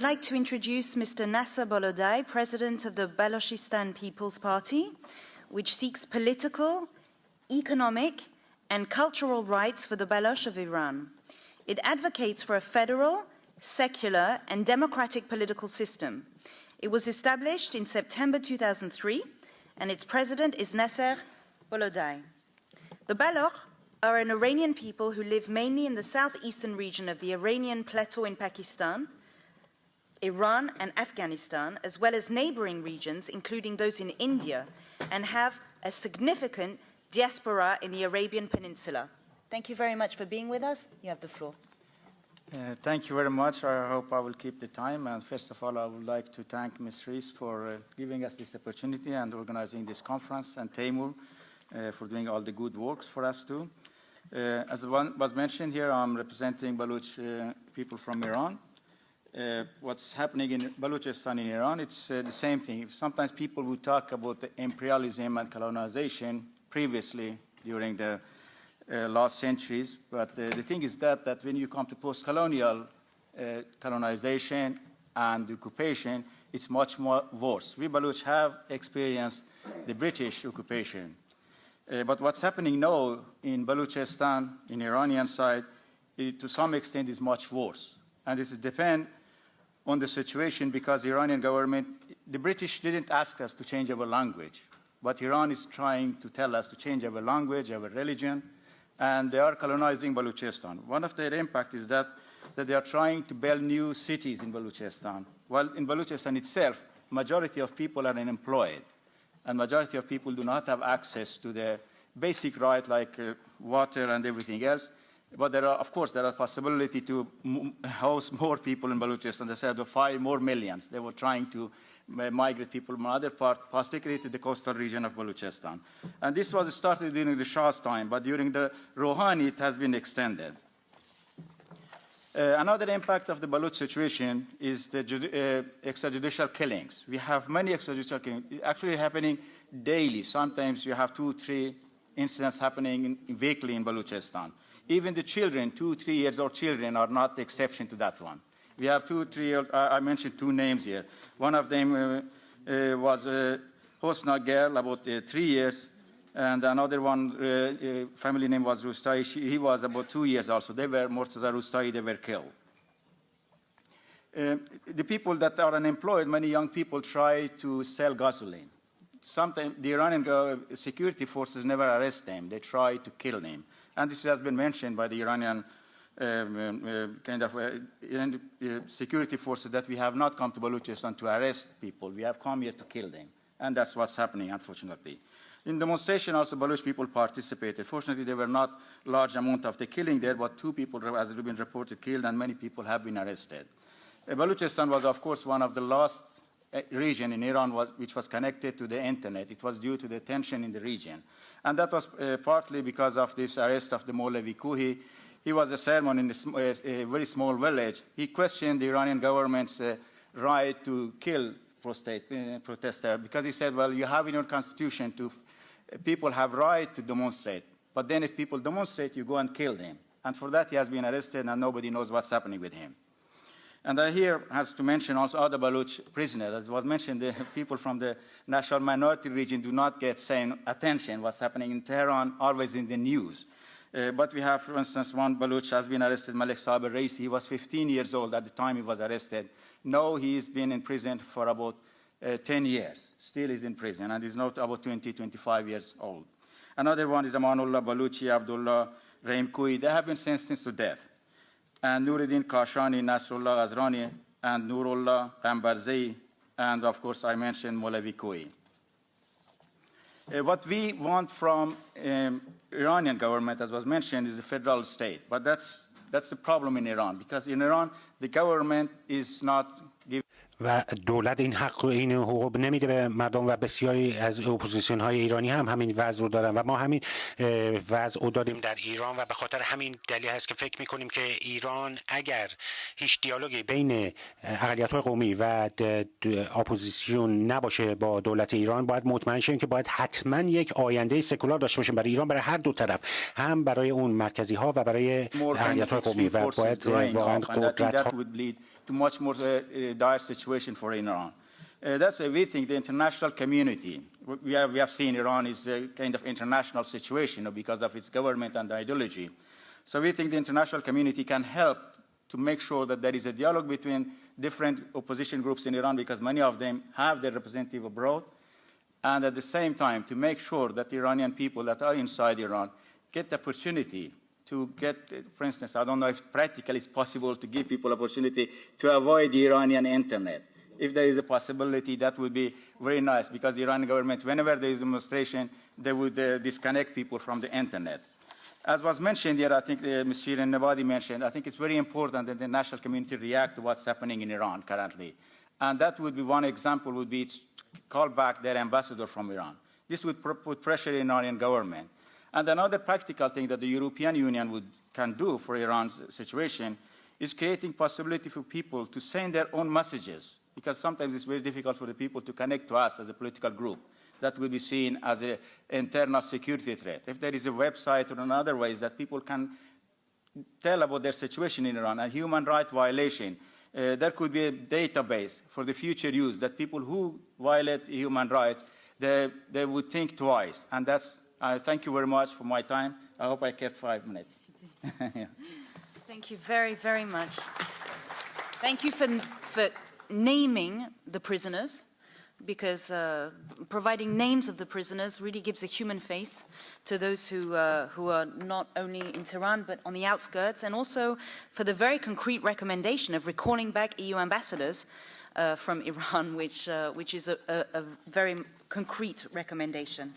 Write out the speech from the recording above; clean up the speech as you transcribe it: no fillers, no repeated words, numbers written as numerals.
I'd like to introduce Mr. Nassar Bolodai, President of the Balochstan People's Party, which seeks political, economic, and cultural rights for the Baloch of Iran. It advocates for a federal, secular, and democratic political system. It was established in September 2003, and its president is Nassar Bolodai. The Baloch are an Iranian people who live mainly in the southeastern region of the Iranian plateau in Pakistan, Iran, and Afghanistan, as well as neighboring regions, including those in India, and have a significant diaspora in the Arabian Peninsula. Thank you very much for being with us. You have the floor. Thank you very much. I hope I will keep the time. And first of all, I would like to thank Ms. Rees for giving us this opportunity and organizing this conference, and Taimur for doing all the good works for us too. As was mentioned here, I'm representing Baloch people from Iran. What's happening in Balochstan in Iran, it's the same thing. Sometimes people would talk about the imperialism and colonization previously during the last centuries, but the thing is that when you come to post-colonial colonization and occupation, it's much more worse. We Baloch have experienced the British occupation, but what's happening now in Balochstan, in Iranian side, to some extent is much worse. And this depends on the situation, because the Iranian government, the British didn't ask us to change our language, but Iran is trying to tell us to change our language, our religion, and they are colonizing Balochstan. One of their impact is that they are trying to build new cities in Balochstan. While in Balochstan itself, majority of people are unemployed, and majority of people do not have access to the basic right like water and everything else. But there are, of course, there are possibility to house more people in Balochstan. They said 5 more millions. They were trying to migrate people from other parts, particularly to the coastal region of Balochstan. And this was started during the Shah's time, but during the Rouhani, it has been extended. Another impact of the Baloch situation is the extrajudicial killings. We have many extrajudicial killings, actually happening daily. Sometimes you have 2 or 3 incidents happening weekly in Balochstan. Even the children, 2 or 3 years old children, are not the exception to that one. We have 2 or 3 years, I mentioned 2 names here. One of them was Hosna girl, about 3 years, and another one, family name was Rustai. He was about 2 years also. They were, Mortaza Rustai, they were killed. The people that are unemployed, many young people try to sell gasoline. Sometimes the Iranian security forces never arrest them. They try to kill them. And this has been mentioned by the Iranian security forces that we have not come to Balochstan to arrest people. We have come here to kill them. And that's what's happening, unfortunately. In demonstration, also, Baloch people participated. Fortunately, there were not large amount of the killing there, but 2 people has been reported killed, and many people have been arrested. Balochstan was, of course, one of the last region in Iran which was connected to the internet. It was due to the tension in the region. And that was partly because of this arrest of the Molavi Kuhi. He was a sermon in a very small village. He questioned the Iranian government's right to kill protesters, because he said, well, you have in your constitution people have right to demonstrate. But then if people demonstrate, you go and kill them. And for that, he has been arrested, and nobody knows what's happening with him. And I here has to mention also other Baloch prisoners. As was mentioned, the people from the national minority region do not get same attention. What's happening in Tehran, always in the news. But we have, for instance, one Baloch has been arrested, Malek Saber Reisi. He was 15 years old at the time he was arrested. Now he's been in prison for about 10 years. Still he's in prison, and he's now about 20, 25 years old. Another one is Amanullah Baluchi, Abdullah Rahim Kui. They have been sentenced to death. And Nuruddin Kashani, Nasrullah Azrani, and Nurullah Ambarzei, and of course I mentioned Molavi Kui. What we want from Iranian government, as was mentioned, is a federal state. But that's the problem in Iran, because in Iran the government is not giving. و دولت این حقوق نمیده به مردم و بسیاری از اپوزیسیون های ایرانی هم همین وضع رو دارن و ما همین وضع رو داریم در ایران و به خاطر همین دلیل هست که فکر میکنیم که ایران اگر هیچ دیالوگی بین اقلیت های قومی و اپوزیسیون نباشه با دولت ایران، باید مطمئن شیم که باید حتما یک آینده سکولار داشته باشیم برای ایران، برای هر دو طرف، هم برای اون مرکزی ها و برای اقلیت های قومی، و باید واقعا قدرت ها to much more dire situation for Iran. That's why we think the international community, we have seen Iran is a kind of international situation because of its government and ideology. So we think the international community can help to make sure that there is a dialogue between different opposition groups in Iran, because many of them have their representative abroad, and at the same time to make sure that the Iranian people that are inside Iran get the opportunity to get, for instance, I don't know if practically it's possible to give people opportunity to avoid the Iranian internet. If there is a possibility, that would be very nice, because the Iranian government, whenever there is a demonstration, they would disconnect people from the internet. As was mentioned here, I think Ms. Shirin Nebadi mentioned, I think it's very important that the national community react to what's happening in Iran currently. And that would be one example, would be to call back their ambassador from Iran. This would put pressure on the Iranian government. And another practical thing that the European Union can do for Iran's situation is creating possibility for people to send their own messages, because sometimes it's very difficult for the people to connect to us as a political group. That will be seen as an internal security threat. If there is a website or another ways that people can tell about their situation in Iran, a human rights violation, there could be a database for the future use that people who violate human rights, they would think twice. And that's, thank you very much for my time. I hope I kept 5 minutes. Yeah. Thank you very, very much. Thank you for naming the prisoners, because providing names of the prisoners really gives a human face to those who are not only in Tehran but on the outskirts, and also for the very concrete recommendation of recalling back EU ambassadors from Iran, which is a very concrete recommendation.